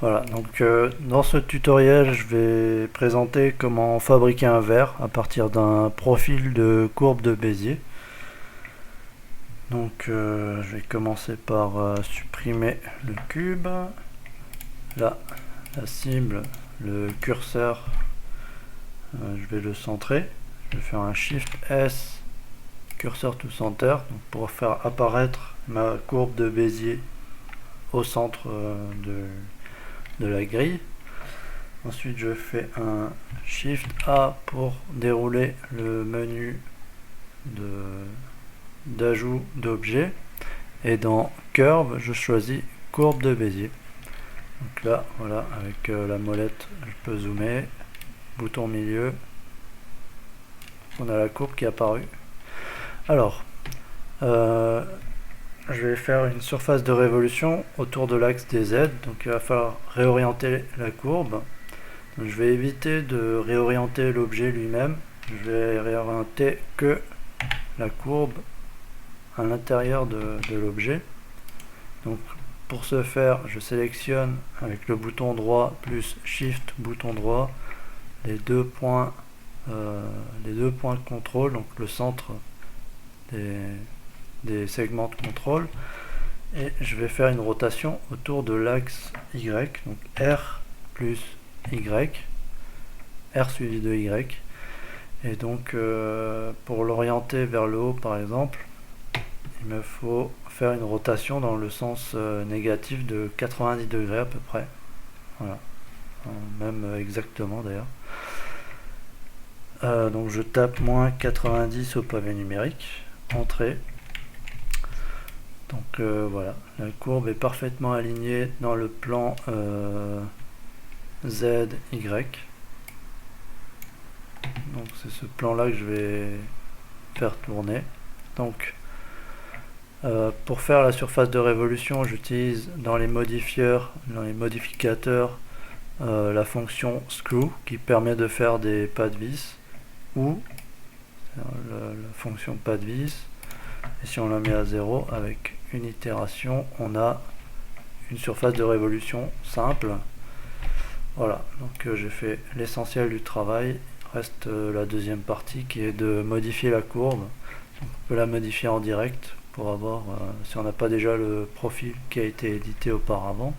Voilà, donc dans ce tutoriel, je vais présenter comment fabriquer un verre à partir d'un profil de courbe de Bézier. Donc je vais commencer par supprimer le cube. Là, la cible, le curseur, je vais le centrer. Je vais faire un Shift S, curseur to center, donc pour faire apparaître ma courbe de Bézier au centre de la grille. Ensuite, je fais un Shift A pour dérouler le menu d'ajout d'objets. Et dans Curve, je choisis courbe de Bézier. Donc là, voilà, avec la molette, je peux zoomer. Bouton milieu. On a la courbe qui est apparue. Alors, je vais faire une surface de révolution autour de l'axe des Z. Donc il va falloir réorienter la courbe. Donc, je vais éviter de réorienter l'objet lui-même. Je vais réorienter que la courbe à l'intérieur de l'objet. Donc pour ce faire, je sélectionne avec le bouton droit plus Shift bouton droit les deux points de contrôle, donc le centre des segments de contrôle, et je vais faire une rotation autour de l'axe Y, donc R plus Y, R suivi de Y, et donc pour l'orienter vers le haut par exemple, il me faut faire une rotation dans le sens négatif de 90 degrés à peu près, voilà, même exactement d'ailleurs. Donc je tape moins 90 au pavé numérique, entrée. Donc voilà, la courbe est parfaitement alignée dans le plan Z, Y. Donc c'est ce plan là que je vais faire tourner. Donc pour faire la surface de révolution, j'utilise dans les modifieurs, dans les modificateurs, la fonction screw qui permet de faire des pas de vis, ou la fonction pas de vis, et si on la met à 0 avec une itération, on a une surface de révolution simple. Voilà, donc j'ai fait l'essentiel du travail. Il reste la deuxième partie qui est de modifier la courbe. Donc, on peut la modifier en direct pour avoir, si on n'a pas déjà le profil qui a été édité auparavant.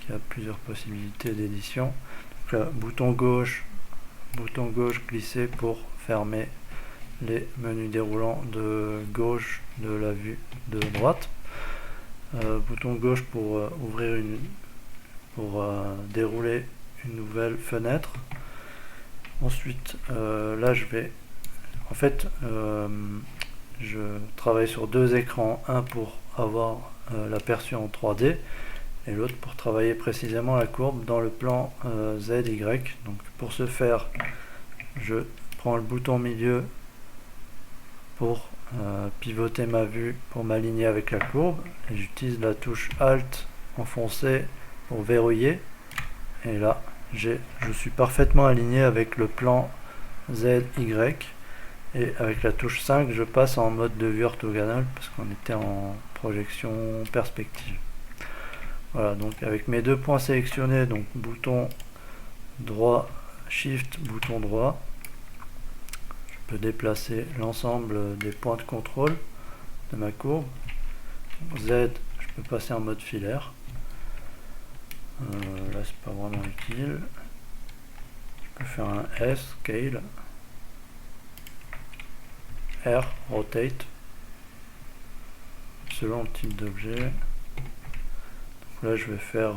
Il y a plusieurs possibilités d'édition. Bouton gauche glisser pour fermer les menus déroulants de gauche de la vue de droite. Bouton gauche pour ouvrir pour dérouler une nouvelle fenêtre. Ensuite, là je vais, en fait, je travaille sur deux écrans, un pour avoir l'aperçu en 3D et l'autre pour travailler précisément la courbe dans le plan ZY. Donc pour ce faire, je prends le bouton milieu pour pivoter ma vue, pour m'aligner avec la courbe, et j'utilise la touche Alt enfoncée pour verrouiller, et là je suis parfaitement aligné avec le plan ZY, et avec la touche 5 je passe en mode de vue orthogonale parce qu'on était en projection perspective. Voilà, donc avec mes deux points sélectionnés, donc bouton droit, Shift, bouton droit, je peux déplacer l'ensemble des points de contrôle de ma courbe. Z, je peux passer en mode filaire. Là, c'est pas vraiment utile. Je peux faire un S, Scale. R, Rotate. Selon le type d'objet. Là, je vais faire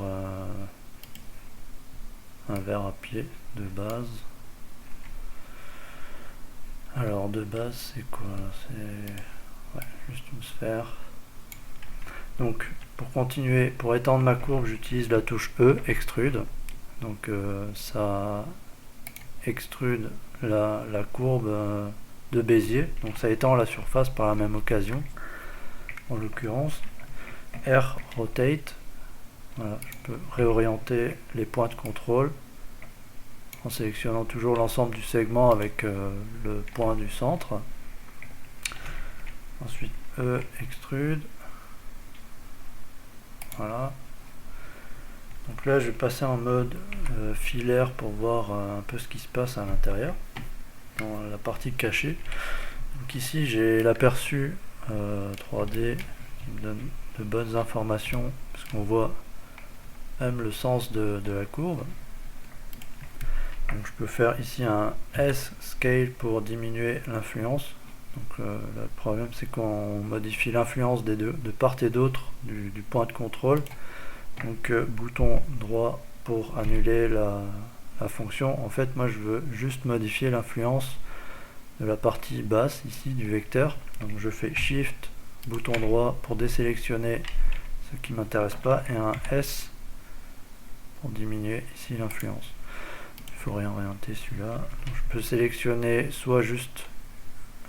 un verre à pied de base. Alors, de base, c'est quoi? C'est juste une sphère. Donc, pour continuer, pour étendre ma courbe, j'utilise la touche E, Extrude. Donc, ça extrude la courbe de Bézier. Donc, ça étend la surface par la même occasion. En l'occurrence, R, Rotate. Voilà, je peux réorienter les points de contrôle en sélectionnant toujours l'ensemble du segment avec le point du centre. Ensuite E, extrude. Voilà. Donc là je vais passer en mode filaire pour voir un peu ce qui se passe à l'intérieur, dans la partie cachée. Donc ici j'ai l'aperçu 3D qui me donne de bonnes informations, parce qu'on voit même le sens de la courbe. Donc je peux faire ici un S scale pour diminuer l'influence. Donc le problème c'est qu'on modifie l'influence des deux, de part et d'autre du point de contrôle. Donc bouton droit pour annuler la fonction. En fait moi je veux juste modifier l'influence de la partie basse ici du vecteur. Donc je fais Shift, bouton droit pour désélectionner ce qui m'intéresse pas, et un S pour diminuer ici l'influence. Il faut réorienter celui-là. Je peux sélectionner soit juste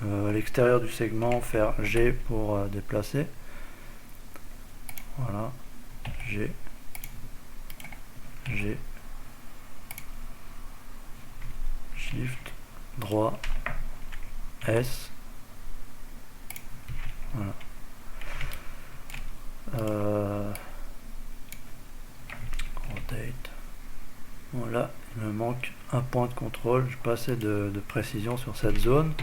à l'extérieur du segment, faire G pour déplacer. Voilà, G, G, Shift, droit, S. Voilà. Rotate. Voilà, il me manque un point de contrôle. Je n'ai pas assez de précision sur cette zone.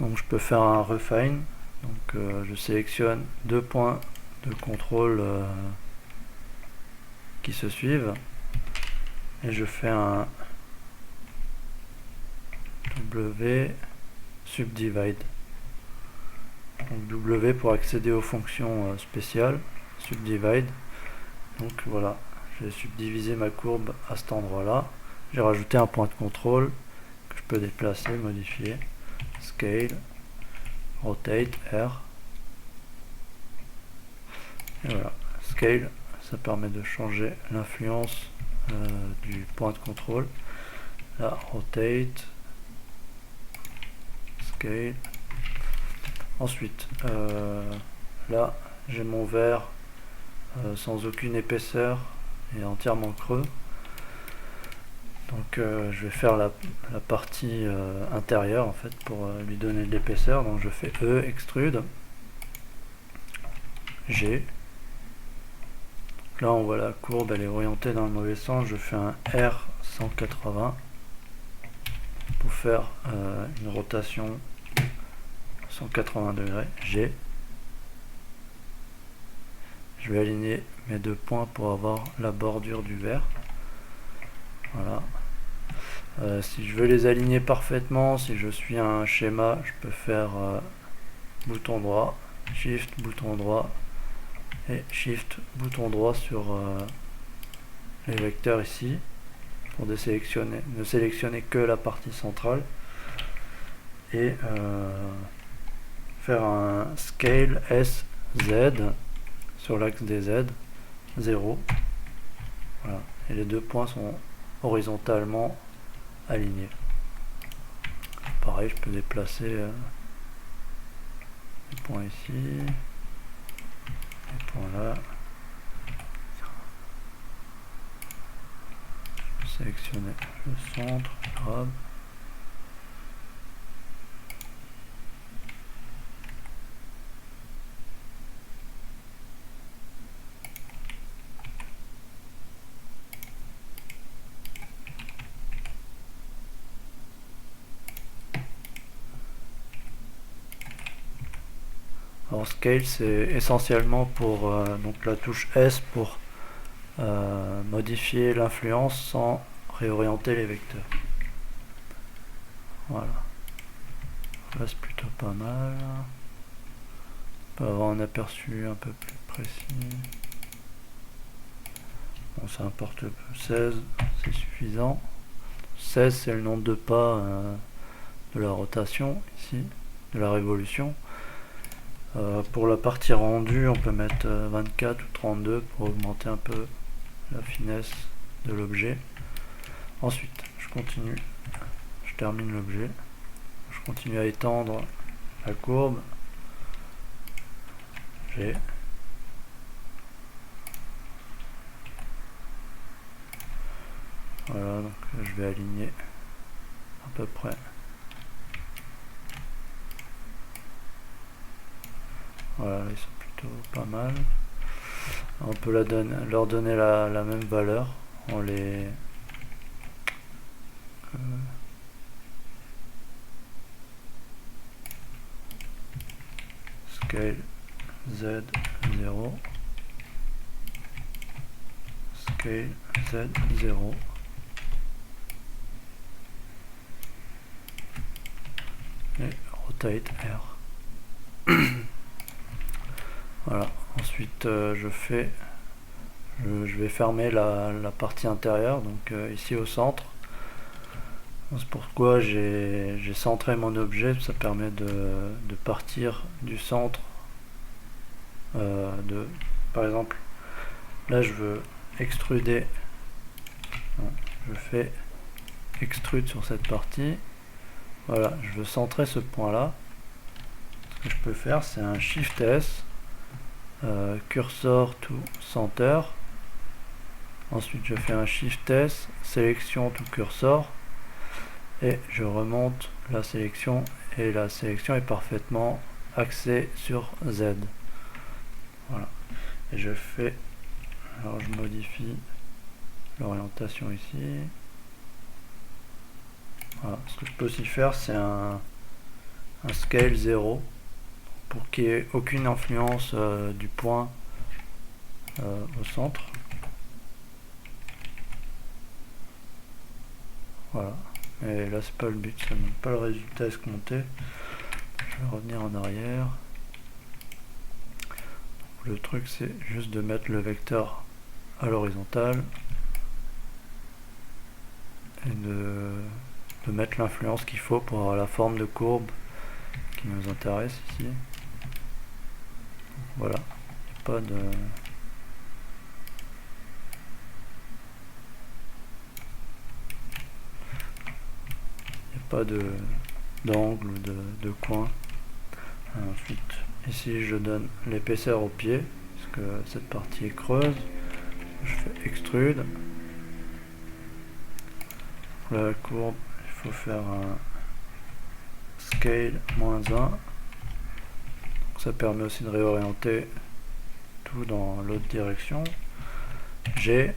Donc je peux faire un refine. Donc je sélectionne deux points de contrôle qui se suivent. Et je fais un W subdivide. Donc W pour accéder aux fonctions spéciales, subdivide. Donc voilà, j'ai subdivisé ma courbe à cet endroit là. J'ai rajouté un point de contrôle que je peux déplacer, modifier, scale, rotate, R. Et voilà, scale, ça permet de changer l'influence du point de contrôle. Là, rotate, scale. Ensuite, là, j'ai mon verre sans aucune épaisseur et entièrement creux. Donc je vais faire la partie intérieure en fait pour lui donner de l'épaisseur. Donc je fais E, extrude, G. Donc là on voit la courbe, elle est orientée dans le mauvais sens. Je fais un R 180 pour faire une rotation 180 degrés, G. Je vais aligner mes deux points pour avoir la bordure du verre. Voilà. Si je veux les aligner parfaitement, si je suis un schéma, je peux faire bouton droit, Shift, bouton droit et Shift, bouton droit sur les vecteurs ici pour ne sélectionner que la partie centrale et faire un scale SZ sur l'axe des Z, 0. Voilà. Et les deux points sont horizontalement alignés. Pareil, je peux déplacer les points ici, les points là. Je peux sélectionner le centre, grab. Alors scale c'est essentiellement pour donc la touche S pour modifier l'influence sans réorienter les vecteurs. Voilà. Là c'est plutôt pas mal. On peut avoir un aperçu un peu plus précis. Bon, ça importe peu. 16 c'est suffisant. 16 c'est le nombre de pas de la rotation ici, de la révolution. Pour la partie rendue, on peut mettre 24 ou 32 pour augmenter un peu la finesse de l'objet. Ensuite, je continue, je termine l'objet, je continue à étendre la courbe. J'ai voilà, donc je vais aligner à peu près. Voilà, ils sont plutôt pas mal. On peut leur donner la même valeur en les scale z0 scale z0 et rotate R. Voilà. Ensuite je vais fermer la partie intérieure, donc ici au centre. C'est pourquoi j'ai centré mon objet. Ça permet de partir du centre. Par exemple, là je veux extruder. Je fais extrude sur cette partie. Voilà, je veux centrer ce point là. Ce que je peux faire, c'est un Shift S, cursor to center. Ensuite je fais un Shift S, sélection to cursor, et je remonte la sélection, et la sélection est parfaitement axée sur Z. Voilà. Et je fais, alors je modifie l'orientation ici. Voilà. Ce que je peux aussi faire, c'est un scale 0 pour qu'il n'y ait aucune influence du point au centre. Voilà. Et là c'est pas le but, ça ne donne pas le résultat escompté. Je vais revenir en arrière. Le truc c'est juste de mettre le vecteur à l'horizontale et de mettre l'influence qu'il faut pour avoir la forme de courbe qui nous intéresse ici. Voilà, pas de... pas d'angle ou de coin. Ensuite, ici je donne l'épaisseur au pied, parce que cette partie est creuse. Je fais extrude. Pour la courbe, il faut faire un scale -1. Ça permet aussi de réorienter tout dans l'autre direction. G.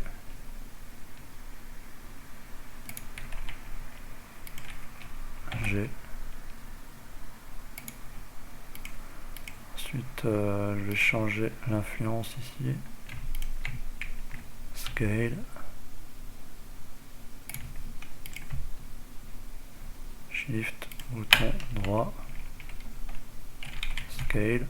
Ensuite, je vais changer l'influence ici. Scale. Shift, bouton droit. Scale.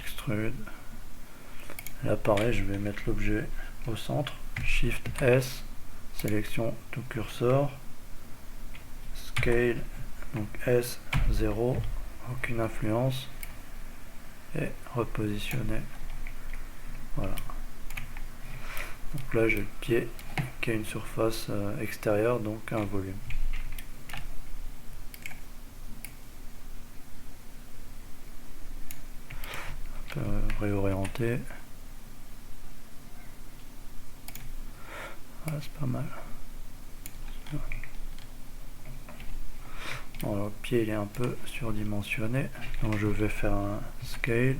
Extrude. Là pareil, je vais mettre l'objet au centre. Shift S, sélection to cursor, scale, donc S 0, aucune influence, et repositionner. Voilà. Donc là j'ai le pied qui a une surface extérieure, donc un volume. On peut réorienter. Voilà, c'est pas mal. Bon, alors, le pied il est un peu surdimensionné, donc je vais faire un scale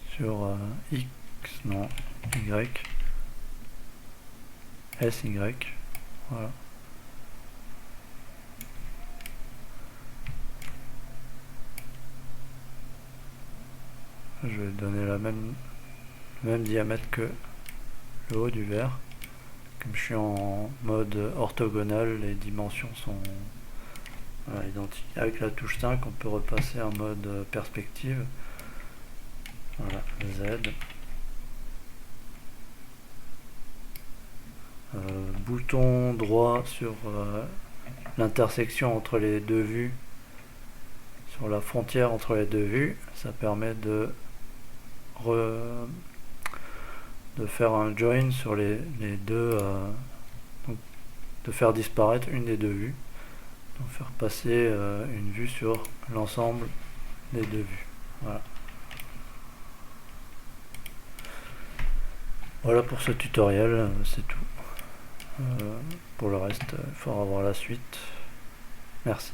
sur X, non, Y, SY, voilà. Je vais donner le même diamètre que le haut du verre. Comme je suis en mode orthogonal, les dimensions sont identiques. Avec la touche 5, on peut repasser en mode perspective. Voilà, Z. Bouton droit sur l'intersection entre les deux vues, sur la frontière entre les deux vues. Ça permet de faire un join sur les deux, donc de faire disparaître une des deux vues, donc faire passer une vue sur l'ensemble des deux vues. Voilà. Voilà pour ce tutoriel, c'est tout. Pour le reste, il faudra voir la suite. Merci.